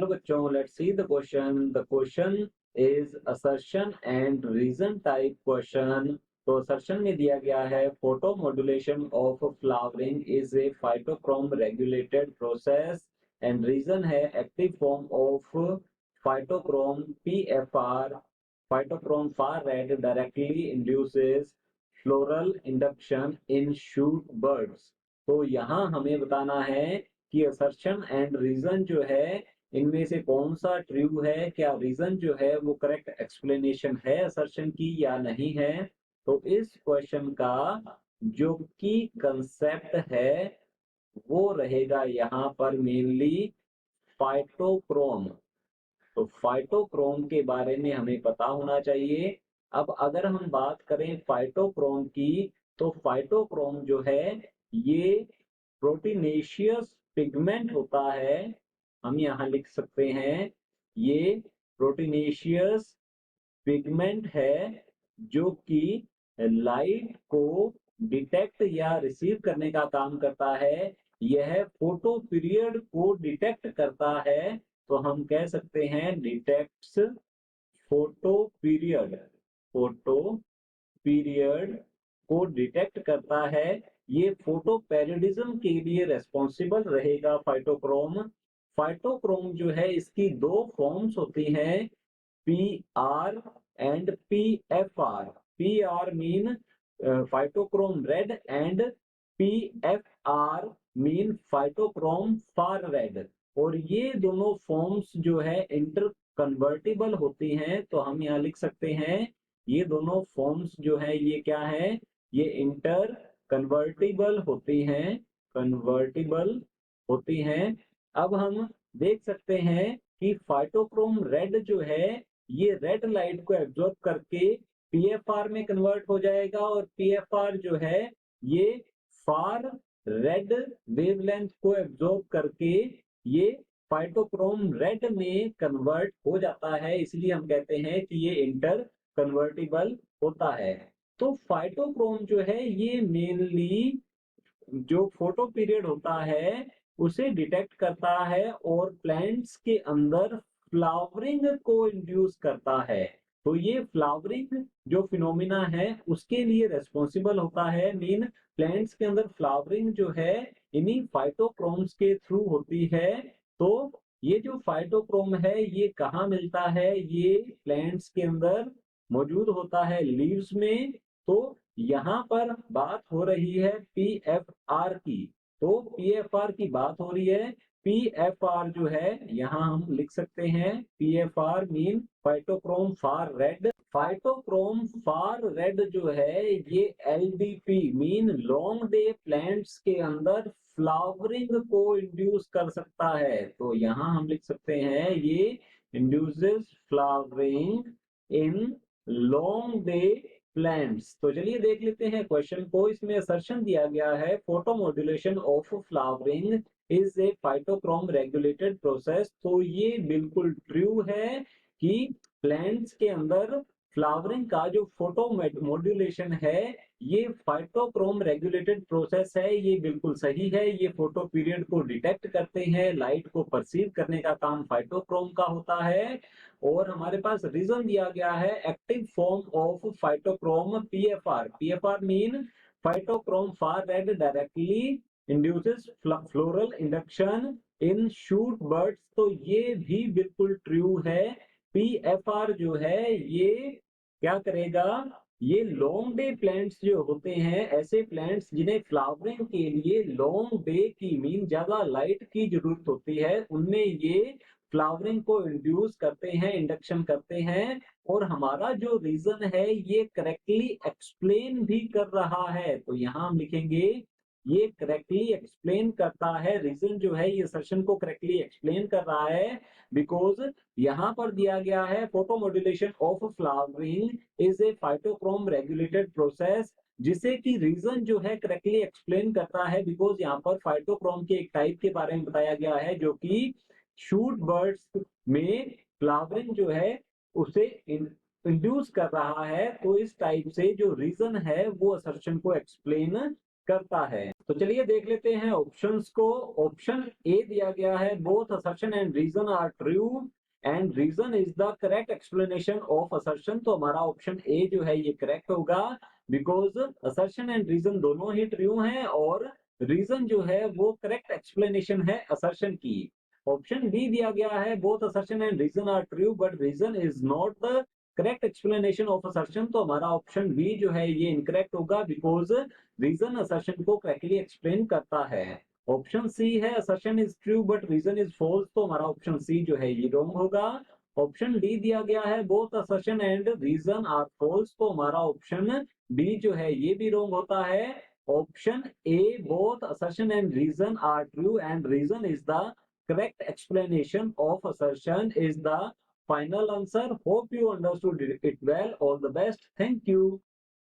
Hello बच्चों, let's see the question. The question is assertion and reason type question. तो assertion में दिया गया है photo modulation of flowering is a phytochrome regulated process and reason है active form of phytochrome PFR. Phytochrome far red directly induces floral induction in shoot buds. तो यहाँ हमें बताना है कि असर्शन एंड रीजन जो है इनमें से कौन सा ट्रू है, क्या रीजन जो है वो करेक्ट एक्सप्लेनेशन है असर्शन की या नहीं है। तो इस क्वेश्चन का जो की कंसेप्ट है वो रहेगा यहाँ पर मेनली फाइटोक्रोम। तो फाइटोक्रोम के बारे में हमें पता होना चाहिए। अब अगर हम बात करें फाइटोक्रोम की, तो फाइटोक्रोम जो है ये प्रोटीनेशियस पिगमेंट होता है। हम यहाँ लिख सकते हैं ये प्रोटीनेशियस पिगमेंट है जो कि लाइट को डिटेक्ट या रिसीव करने का काम करता है। यह फोटो पीरियड को डिटेक्ट करता है। तो हम कह सकते हैं detects photo period. Photo period को डिटेक्ट करता है। ये फोटो पैरिडिज्म के लिए रेस्पॉन्सिबल रहेगा फाइटोक्रोम। फाइटोक्रोम जो है इसकी दो फॉर्म्स होती हैं, P R and P F R. P R mean phytochrome red and P F R mean phytochrome far red. और ये दोनों फॉर्म्स जो है इंटर कन्वर्टिबल होती हैं। तो हम यहाँ लिख सकते हैं ये दोनों फॉर्म्स जो है ये क्या है, ये इंटर कन्वर्टिबल होती हैं, कन्वर्टिबल होती हैं। अब हम देख सकते हैं कि फाइटोक्रोम रेड जो है ये रेड लाइट को एब्जॉर्ब करके पीएफआर में कन्वर्ट हो जाएगा और पीएफआर जो है ये फार रेड वेवलेंथ को एब्जॉर्ब करके ये फाइटोक्रोम रेड में कन्वर्ट हो जाता है। इसलिए हम कहते हैं कि ये इंटर कन्वर्टिबल होता है। तो फाइटोक्रोम जो है ये मेनली जो फोटो पीरियड होता है उसे डिटेक्ट करता है और प्लांट्स के अंदर फ्लावरिंग को इंड्यूस करता है। तो ये फ्लावरिंग जो फिनोमिना है उसके लिए रेस्पॉन्सिबल होता है। मीन प्लांट्स के अंदर फ्लावरिंग जो है इन्हीं फाइटोक्रोम्स के थ्रू होती है। तो ये जो फाइटोक्रोम है ये कहाँ मिलता है, ये प्लांट्स के अंदर मौजूद होता है लीव्स में। तो यहाँ पर बात हो रही है पीएफआर की। तो पीएफआर की बात हो रही है। पीएफआर जो है यहाँ हम लिख सकते हैं PFR mean phytochrome far red. Phytochrome far red जो है ये LDP mean long day plants के अंदर फ्लावरिंग को इंड्यूस कर सकता है। तो यहाँ हम लिख सकते हैं ये induces flowering in long day plants. तो चलिए देख लेते हैं क्वेश्चन को। इसमें असर्शन दिया गया है photo modulation of flowering is a phytochrome regulated process. तो ये बिल्कुल ट्रू है कि प्लांट्स के अंदर फ्लावरिंग का जो फोटो मॉड्यूलेशन है ये फाइटोक्रोम रेगुलेटेड प्रोसेस है। ये बिल्कुल सही है। ये फोटो पीरियड को डिटेक्ट करते हैं, लाइट को परसीव करने का काम फाइटोक्रोम का होता है। और हमारे पास रीजन दिया गया है active form of phytochrome PFR. PFR mean phytochrome far red directly induces floral induction in shoot buds. तो ये भी बिल्कुल ट्रू है। पीएफआर जो है ये क्या करेगा, ये लॉन्ग डे प्लांट्स जो होते हैं, ऐसे प्लांट्स जिन्हें फ्लावरिंग के लिए लॉन्ग डे की मीन ज्यादा लाइट की जरूरत होती है, उनमें ये फ्लावरिंग को इंड्यूस करते हैं, इंडक्शन करते हैं। और हमारा जो रीजन है ये करेक्टली एक्सप्लेन भी कर रहा है। तो यहाँ हम लिखेंगे ये करेक्टली एक्सप्लेन करता है। रीजन जो है ये सेशन को करेक्टली एक्सप्लेन कर रहा है बिकॉज यहाँ पर दिया गया है photo modulation of flowering is a phytochrome regulated process, जिसे कि रीजन जो है करेक्टली एक्सप्लेन करता है बिकॉज यहाँ पर फाइटोक्रोम के एक टाइप के बारे में बताया गया है जो कि शूट बर्ड्स में फ्लावरिंग जो है उसे इंड्यूस कर रहा है। तो इस टाइप से जो रीजन है वो असर्शन को एक्सप्लेन करता है। तो चलिए देख लेते हैं ऑप्शंस को। ऑप्शन ए दिया गया है, both assertion and reason are true and reason is the correct explanation of assertion. तो हमारा ऑप्शन ए जो है ये करेक्ट होगा, बिकॉज असर्शन एंड रीजन दोनों ही ट्रू हैं और रीजन जो है वो करेक्ट एक्सप्लेनेशन है असर्शन की। ऑप्शन बी दिया गया है, both assertion and reason are true but reason is not the correct explanation of assertion. तो हमारा ऑप्शन बी जो है ये इनकरेक्ट होगा, बिकॉज रीजन असर्शन को करेक्टली एक्सप्लेन करता है। ऑप्शन सी है, assertion is true but reason is false. तो हमारा ऑप्शन सी जो है ये रॉन्ग होगा। ऑप्शन डी दिया गया है, both assertion and reason are false. तो हमारा ऑप्शन बी जो है ये भी रॉन्ग होता है। Option A, both assertion and reason are true and reason is the correct explanation of assertion is the final answer. Hope you understood it well. All the best. Thank you.